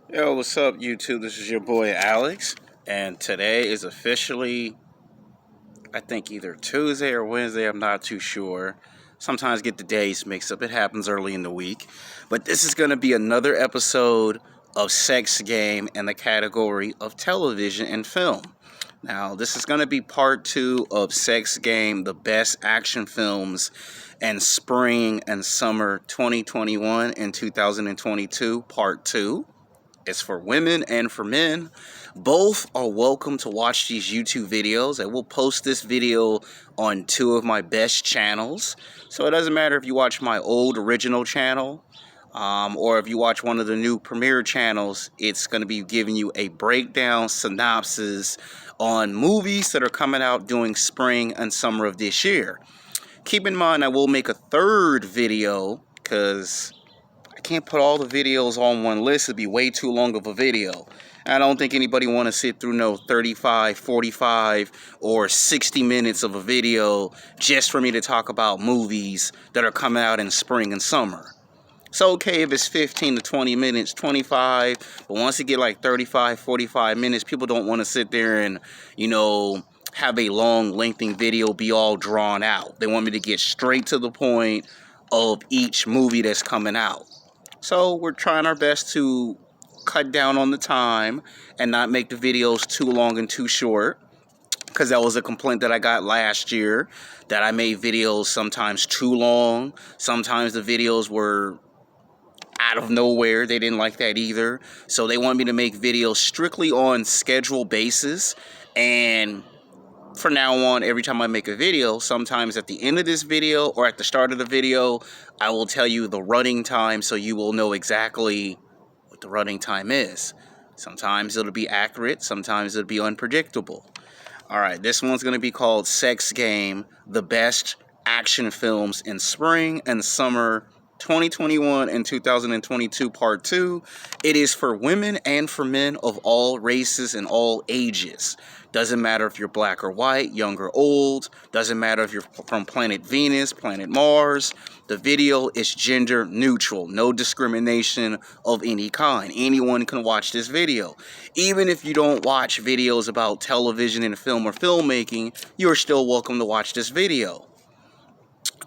Yo, what's up, YouTube? This is your boy Alex, and today is officially, I think, either Tuesday or Wednesday. I'm not too sure. Sometimes get the days mixed up. It happens early in the week. But this is going to be another episode of Sex Game in the category of television and film. Now, this is going to be part two of Sex Game, the best action films in spring and summer 2021 and 2022, part two. It's for women and for men. Both are welcome to watch these YouTube videos. I will post this video on two of my best channels. So it doesn't matter if you watch my old original channel or if you watch one of the new premiere channels. It's going to be giving you a breakdown synopsis on movies that are coming out during spring and summer of this year. Keep in mind, I will make a third video because I can't put all the videos on one list. It'd be way too long of a video. I don't think anybody want to sit through no 35, 45, or 60 minutes of a video just for me to talk about movies that are coming out in spring and summer. It's okay if it's 15 to 20 minutes, 25, but once you get like 35, 45 minutes, people don't want to sit there and, have a long, lengthy video be all drawn out. They want me to get straight to the point of each movie that's coming out. So we're trying our best to cut down on the time and not make the videos too long and too short, because that was a complaint that I got last year, that I made videos sometimes too long. Sometimes the videos were out of nowhere. They didn't like that either. So they want me to make videos strictly on schedule basis. And from now on, every time I make a video, sometimes at the end of this video or at the start of the video, I will tell you the running time so you will know exactly what the running time is. Sometimes it'll be accurate, sometimes it'll be unpredictable. Alright, this one's going to be called Sex Game, the best action films in spring and summer 2021 and 2022 part 2. It is for women and for men of all races and all ages. Doesn't matter if you're black or white, young or old. Doesn't matter if you're from planet Venus, planet Mars. The video is gender neutral. No discrimination of any kind. Anyone can watch this video. Even if you don't watch videos about television and film or filmmaking, you're still welcome to watch this video.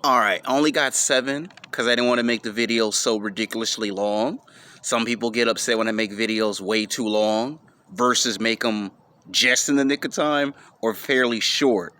Alright, I only got 7 because I didn't want to make the video so ridiculously long. Some people get upset when I make videos way too long versus make them just in the nick of time or fairly short.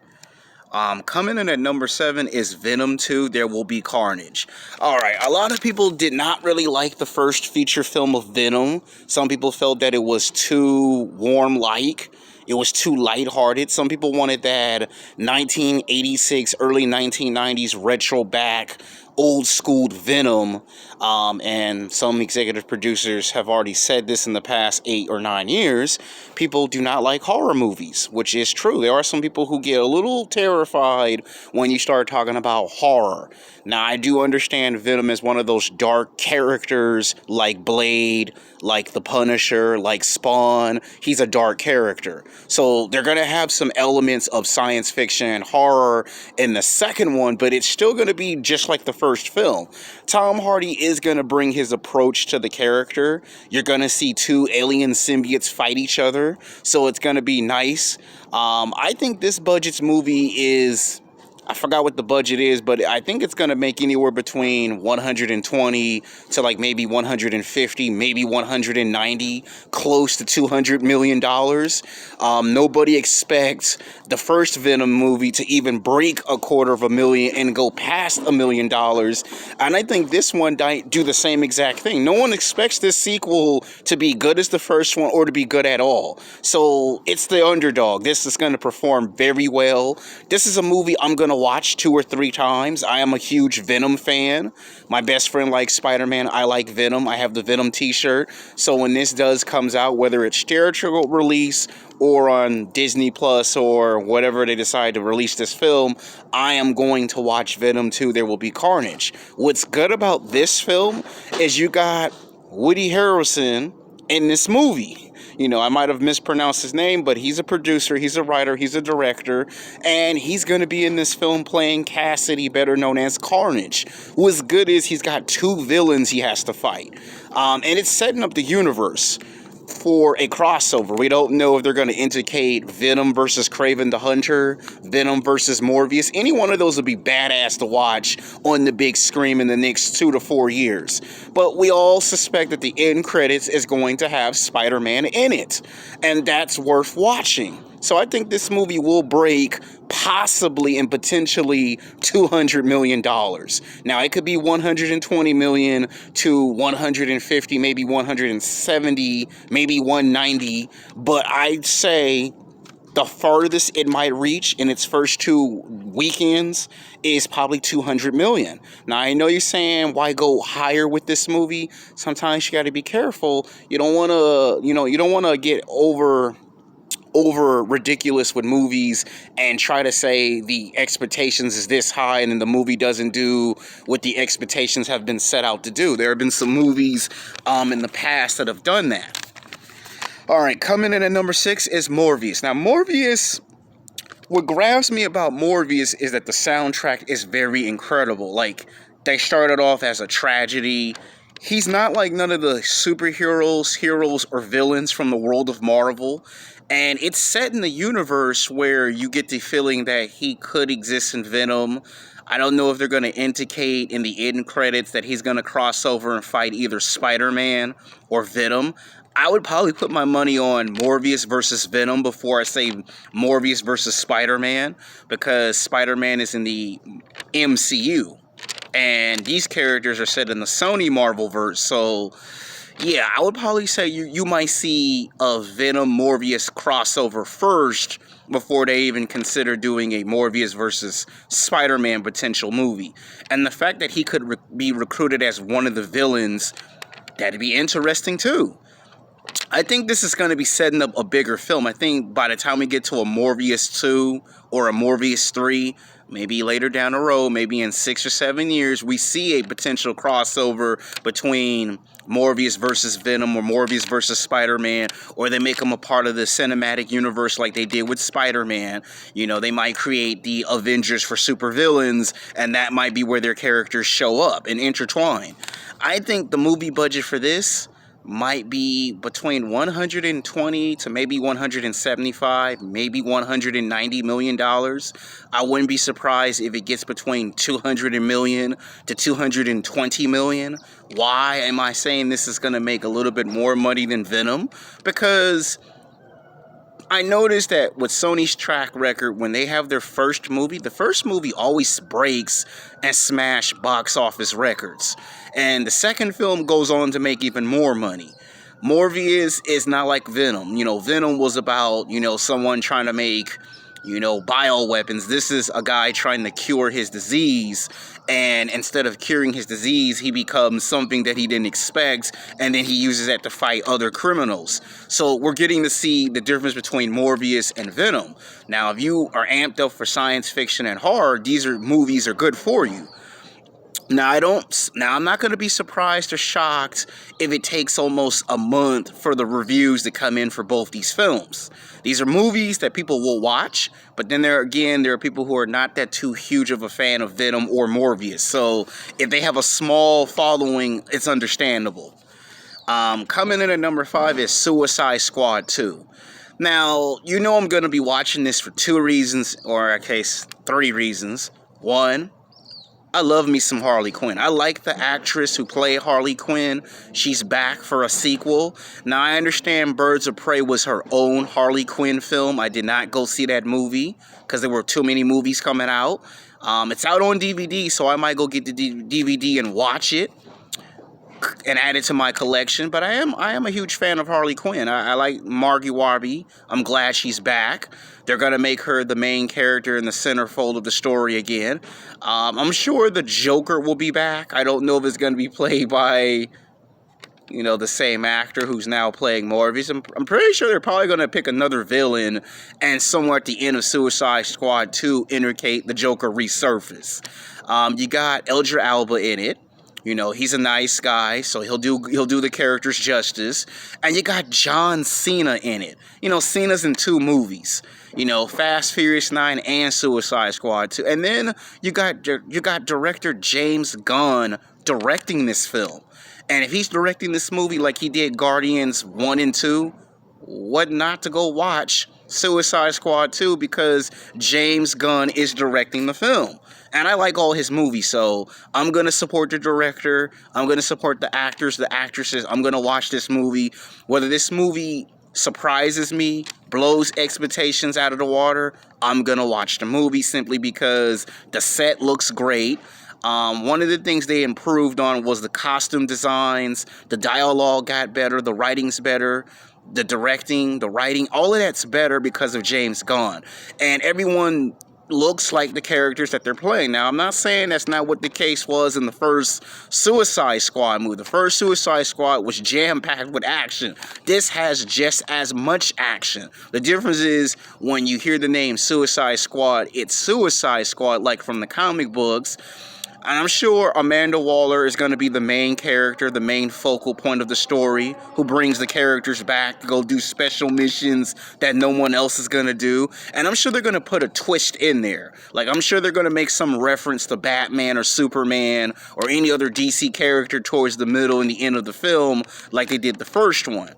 Coming in at number 7 is Venom 2, There Will Be Carnage. Alright, a lot of people did not really like the first feature film of Venom. Some people felt that it was too warm-like. It was too lighthearted. Some people wanted that 1986, early 1990s retro back, old school Venom. And some executive producers have already said this in the past 8 or 9 years. People do not like horror movies, which is true. There are some people who get a little terrified when you start talking about horror. Now, I do understand Venom is one of those dark characters like Blade, like The Punisher, like Spawn. He's a dark character. So they're going to have some elements of science fiction and horror in the second one, but it's still going to be just like the first film. Tom Hardy is going to bring his approach to the character. You're going to see 2 alien symbiotes fight each other, so it's going to be nice. I think this budget's movie is, I forgot what the budget is, but I think it's going to make anywhere between 120 to like maybe 150, maybe 190, close to $200 million. Nobody expects the first Venom movie to even break $250,000 and go past $1 million. And I think this one do the same exact thing. No one expects this sequel to be good as the first one or to be good at all. So it's the underdog. This is going to perform very well. This is a movie I'm going to watch 2 or 3 times. I am a huge Venom fan. My best friend likes Spider-Man. I like Venom. I have the Venom t-shirt. So when this comes out, whether it's theatrical release or on Disney Plus or whatever they decide to release this film, I am going to watch Venom 2, There Will Be Carnage. What's good about this film is you got Woody Harrelson in this movie. I might have mispronounced his name, but he's a producer, he's a writer, he's a director, and he's going to be in this film playing Cassidy, better known as Carnage. What's good is he's got two villains he has to fight. And it's setting up the universe for a crossover. We don't know if they're going to indicate Venom versus Kraven the Hunter, Venom versus Morbius. Any one of those would be badass to watch on the big screen in the next 2 to 4 years. But we all suspect that the end credits is going to have Spider-Man in it. And that's worth watching. So I think this movie will break possibly and potentially $200 million. Now, it could be $120 million to 150, maybe 170, maybe 190. But I'd say the farthest it might reach in its first 2 weekends is probably 200 million. Now, I know you're saying, why go higher with this movie? Sometimes you got to be careful. You don't want to, you don't want to get over ridiculous with movies and try to say the expectations is this high and then the movie doesn't do what the expectations have been set out to do. There have been some movies in the past that have done that. All right, coming in at number 6 is Morbius. Now, Morbius, what grabs me about Morbius is that the soundtrack is very incredible. Like, they started off as a tragedy. He's not like none of the superheroes, heroes, or villains from the world of Marvel. And it's set in the universe where you get the feeling that he could exist in Venom. I don't know if they're going to indicate in the end credits that he's going to cross over and fight either Spider-Man or Venom. I would probably put my money on Morbius versus Venom before I say Morbius versus Spider-Man, because Spider-Man is in the MCU. And these characters are set in the Sony Marvelverse, so yeah, I would probably say you might see a Venom-Morbius crossover first before they even consider doing a Morbius versus Spider-Man potential movie. And the fact that he could be recruited as one of the villains, that'd be interesting too. I think this is going to be setting up a bigger film. I think by the time we get to a Morbius 2 or a Morbius 3, maybe later down the road, maybe in 6 or 7 years, we see a potential crossover between Morbius versus Venom or Morbius versus Spider-Man, or they make them a part of the cinematic universe like they did with Spider-Man. They might create the Avengers for supervillains, and that might be where their characters show up and intertwine. I think the movie budget for this might be between 120 to maybe 175, maybe 190 million dollars. I wouldn't be surprised if it gets between 200 million to 220 million. Why am I saying this is going to make a little bit more money than Venom? Because I noticed that with Sony's track record, when they have their first movie, the first movie always breaks and smash box office records. And the second film goes on to make even more money. Morbius is not like Venom. Venom was about, someone trying to make, bioweapons. This is a guy trying to cure his disease. And instead of curing his disease, he becomes something that he didn't expect, and then he uses that to fight other criminals. So we're getting to see the difference between Morbius and Venom. Now, if you are amped up for science fiction and horror, movies are good for you. Now, I'm not going to be surprised or shocked if it takes almost a month for the reviews to come in for both these films. These are movies that people will watch, but then there are people who are not that too huge of a fan of Venom or Morbius. So if they have a small following, it's understandable. Coming in at number 5 is Suicide Squad 2. Now, I'm going to be watching this for 2 reasons, or in case 3 reasons. 1, I love me some Harley Quinn. I like the actress who played Harley Quinn. She's back for a sequel. Now, I understand Birds of Prey was her own Harley Quinn film. I did not go see that movie because there were too many movies coming out. It's out on DVD, so I might go get the DVD and watch it and add it to my collection. But I am a huge fan of Harley Quinn. I like Margot Robbie. I'm glad she's back. They're going to make her the main character in the centerfold of the story again. I'm sure the Joker will be back. I don't know if it's going to be played by, the same actor who's now playing Morbius. I'm pretty sure they're probably going to pick another villain and somewhere at the end of Suicide Squad 2 indicate the Joker resurface. You got Idris Elba in it. You know, he's a nice guy, so he'll do the characters justice. And you got John Cena in it. You know, Cena's in 2 movies. You know, Fast Furious 9 and Suicide Squad 2. And then you got director James Gunn directing this film. And if he's directing this movie like he did Guardians 1 and 2, what not to go watch Suicide Squad 2, because James Gunn is directing the film. And I like all his movies, so I'm going to support the director. I'm going to support the actors, the actresses. I'm going to watch this movie. Whether this movie surprises me, blows expectations out of the water, I'm going to watch the movie simply because the set looks great. One of the things they improved on was the costume designs. The dialogue got better. The writing's better. The directing, the writing, all of that's better because of James Gunn. And everyone looks like the characters that they're playing. Now, I'm not saying that's not what the case was in the first Suicide Squad movie. The first Suicide Squad was jam-packed with action. This has just as much action. The difference is when you hear the name Suicide Squad, it's Suicide Squad like from the comic books. And I'm sure Amanda Waller is going to be the main character, the main focal point of the story, who brings the characters back to go do special missions that no one else is going to do. And I'm sure they're going to put a twist in there. Like, I'm sure they're going to make some reference to Batman or Superman or any other DC character towards the middle and the end of the film like they did the first one.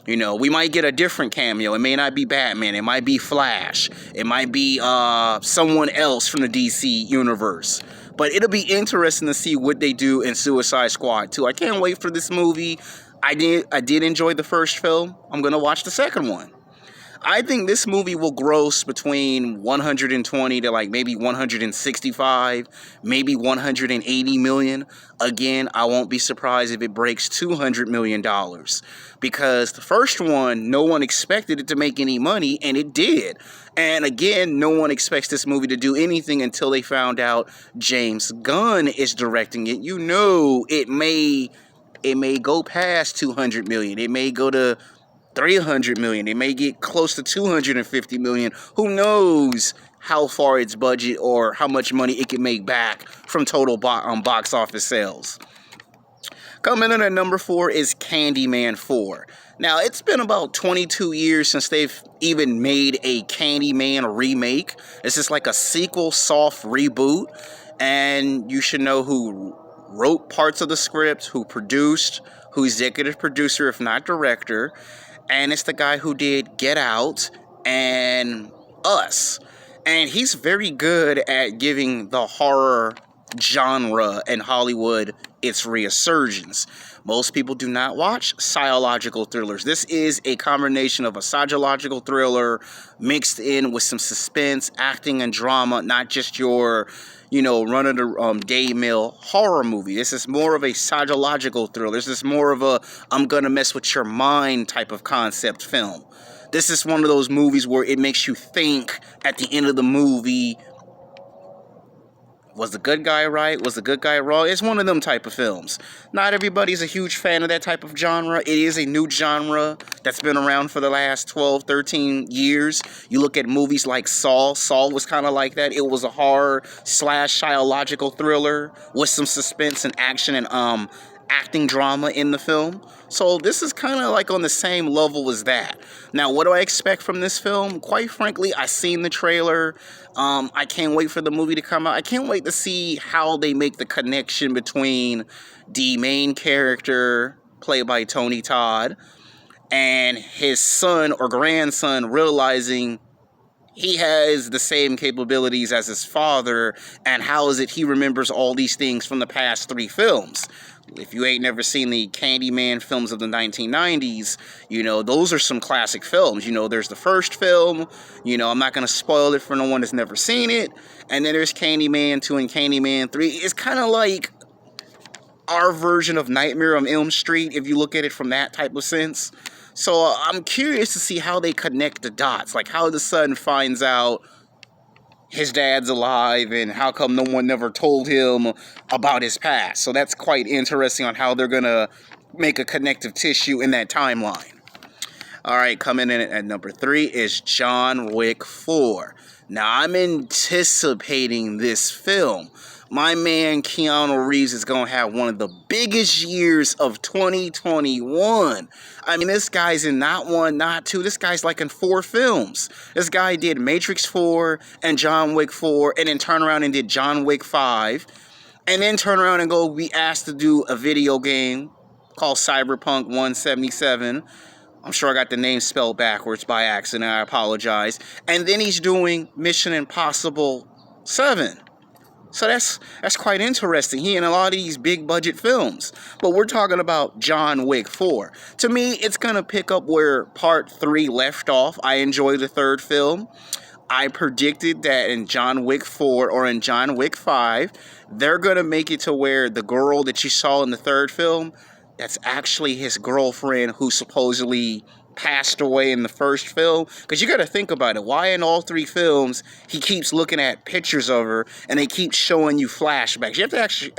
You know, we might get a different cameo. It may not be Batman. It might be Flash. It might be someone else from the DC universe. But it'll be interesting to see what they do in Suicide Squad 2. I can't wait for this movie. I did enjoy the first film. I'm going to watch the second one. I think this movie will gross between 120 to like maybe 165, maybe 180 million. Again, I won't be surprised if it breaks $200 million, because the first one, no one expected it to make any money, and it did. And again, no one expects this movie to do anything until they found out James Gunn is directing it. You know, it may go past 200 million. It may go to 300 million. It may get close to 250 million. Who knows how far its budget or how much money it can make back from total box office sales. Coming in at number 4 is Candyman 4. Now, it's been about 22 years since they've even made a Candyman remake. This is like a sequel, soft reboot. And you should know who wrote parts of the script, who produced, who executive producer, if not director. And it's the guy who did Get Out and Us. And he's very good at giving the horror genre in Hollywood its resurgence. Most people do not watch psychological thrillers. This is a combination of a psychological thriller mixed in with some suspense, acting, and drama, not just your, run-of-the-day mill horror movie. This is more of a psychological thriller. This is more of a I'm gonna mess with your mind type of concept film. This is one of those movies where it makes you think at the end of the movie, was the good guy right? Was the good guy wrong? It's one of them type of films. Not everybody's a huge fan of that type of genre. It is a new genre that's been around for the last 12, 13 years. You look at movies like Saw. Saw was kind of like that. It was a horror / psychological thriller with some suspense and action and acting drama in the film. So this is kind of like on the same level as that. Now, what do I expect from this film? Quite frankly, I've seen the trailer. I can't wait for the movie to come out. I can't wait to see how they make the connection between the main character, played by Tony Todd, and his son or grandson realizing he has the same capabilities as his father, and how is it he remembers all these things from the past 3 films. If you ain't never seen the Candyman films of the 1990s, those are some classic films. There's the first film, I'm not going to spoil it for no one that's never seen it. And then there's Candyman 2 and Candyman 3. It's kind of like our version of Nightmare on Elm Street, if you look at it from that type of sense. So I'm curious to see how they connect the dots, like how the son finds out his dad's alive and how come no one never told him about his past. So that's quite interesting on how they're going to make a connective tissue in that timeline. All right, coming in at number 3 is John Wick 4. Now, I'm anticipating this film. My man Keanu Reeves is going to have one of the biggest years of 2021. I mean, this guy's in not one, not two. This guy's like in 4 films. This guy did Matrix 4 and John Wick 4, and then turned around and did John Wick 5, and then turn around and go be asked to do a video game called Cyberpunk 177. I'm sure I got the name spelled backwards by accident. I apologize. And then he's doing Mission Impossible 7. So that's quite interesting. He in a lot of these big budget films. But we're talking about John Wick 4. To me, it's going to pick up where part 3 left off. I enjoyed the 3rd film. I predicted that in John Wick 4 or in John Wick 5, they're going to make it to where the girl that you saw in the 3rd film, that's actually his girlfriend who supposedly passed away in the 1st film. Because you got to think about it. Why in all 3 films he keeps looking at pictures of her and they keep showing you flashbacks? You have to actually,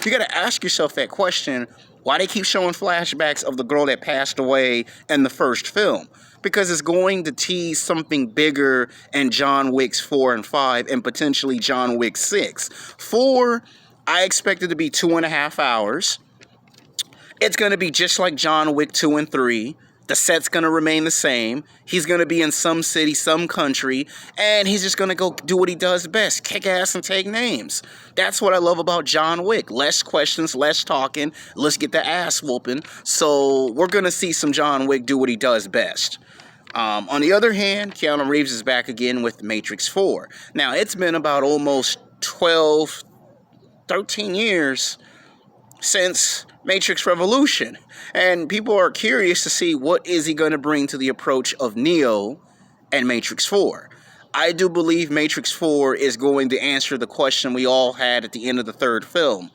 you got to ask yourself that question. Why they keep showing flashbacks of the girl that passed away in the 1st film? Because it's going to tease something bigger in John Wick's 4 and 5 and potentially John Wick 6. 4, I expect it to be 2.5 hours. It's going to be just like John Wick 2 and 3. The set's going to remain the same. He's going to be in some city, some country, and he's just going to go do what he does best, kick ass and take names. That's what I love about John Wick. Less questions, less talking. Let's get the ass whooping. So we're going to see some John Wick do what he does best. On the other hand, Keanu Reeves is back again with Matrix 4. Now, it's been about almost 12, 13 years since Matrix Revolution, and people are curious to see what is he going to bring to the approach of Neo and Matrix 4. I do believe Matrix 4 is going to answer the question we all had at the end of the 3rd film.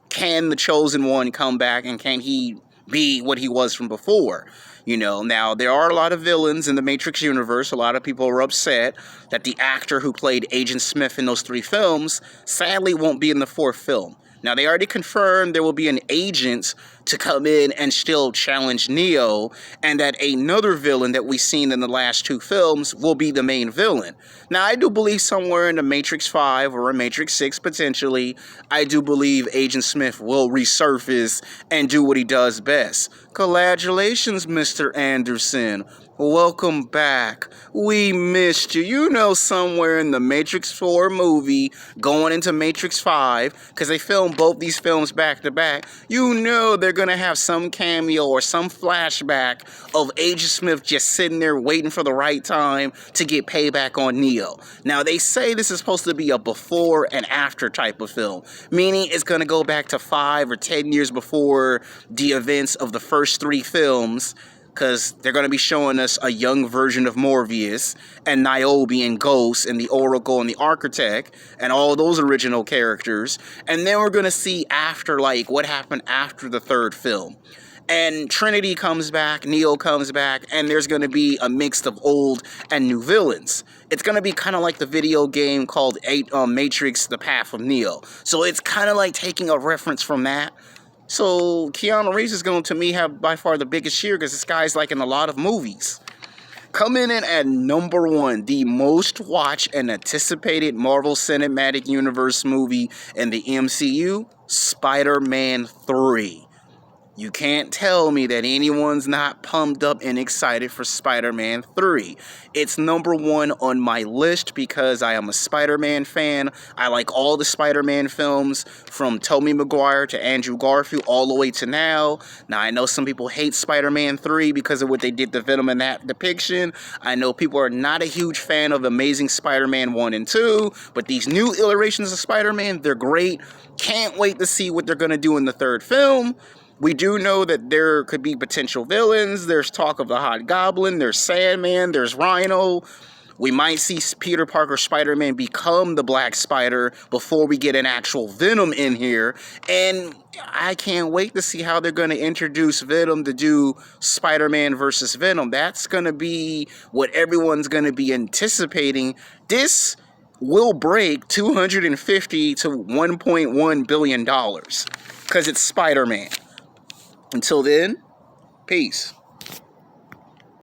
Can the Chosen One come back, and can he be what he was from before? You know, now there are a lot of villains in the Matrix universe. A lot of people are upset that the actor who played Agent Smith in those 3 films sadly won't be in the 4th film. Now, they already confirmed there will be an agent to come in and still challenge Neo, and that another villain that we've seen in the last 2 films will be the main villain. Now, I do believe somewhere in the Matrix 5 or a Matrix 6, potentially, I do believe Agent Smith will resurface and do what he does best. Congratulations, Mr. Anderson. Welcome back. We missed you. You know, somewhere in the Matrix 4 movie going into Matrix 5, because they filmed both these films back to back, you know they're going to have some cameo or some flashback of Agent Smith just sitting there waiting for the right time to get payback on Neo. Now, they say this is supposed to be a before and after type of film, meaning it's going to go back to 5 or 10 years before the events of the first 3 films, because they're going to be showing us a young version of Morbius and Niobe and Ghost and the Oracle and the Architect and all those original characters. And then we're going to see after, like, what happened after the 3rd film. And Trinity comes back, Neo comes back, and there's going to be a mix of old and new villains. It's going to be kind of like the video game called Matrix: The Path of Neo. So it's kind of like taking a reference from that. So Keanu Reeves is going to me have by far the biggest year, because this guy's like in a lot of movies. Coming in at number 1, the most watched and anticipated Marvel Cinematic Universe movie in the MCU, Spider-Man 3. You can't tell me that anyone's not pumped up and excited for Spider-Man 3. It's number 1 on my list because I am a Spider-Man fan. I like all the Spider-Man films, from Tobey Maguire to Andrew Garfield all the way to now. Now, I know some people hate Spider-Man 3 because of what they did to Venom in that depiction. I know people are not a huge fan of Amazing Spider-Man 1 and 2, but these new iterations of Spider-Man, they're great. Can't wait to see what they're going to do in the 3rd film. We do know that there could be potential villains. There's talk of the Hobgoblin. There's Sandman. There's Rhino. We might see Peter Parker Spider-Man become the Black Spider before we get an actual Venom in here. And I can't wait to see how they're going to introduce Venom to do Spider-Man versus Venom. That's going to be what everyone's going to be anticipating. This will break $250 to $1.1 billion because it's Spider-Man. Until then, peace.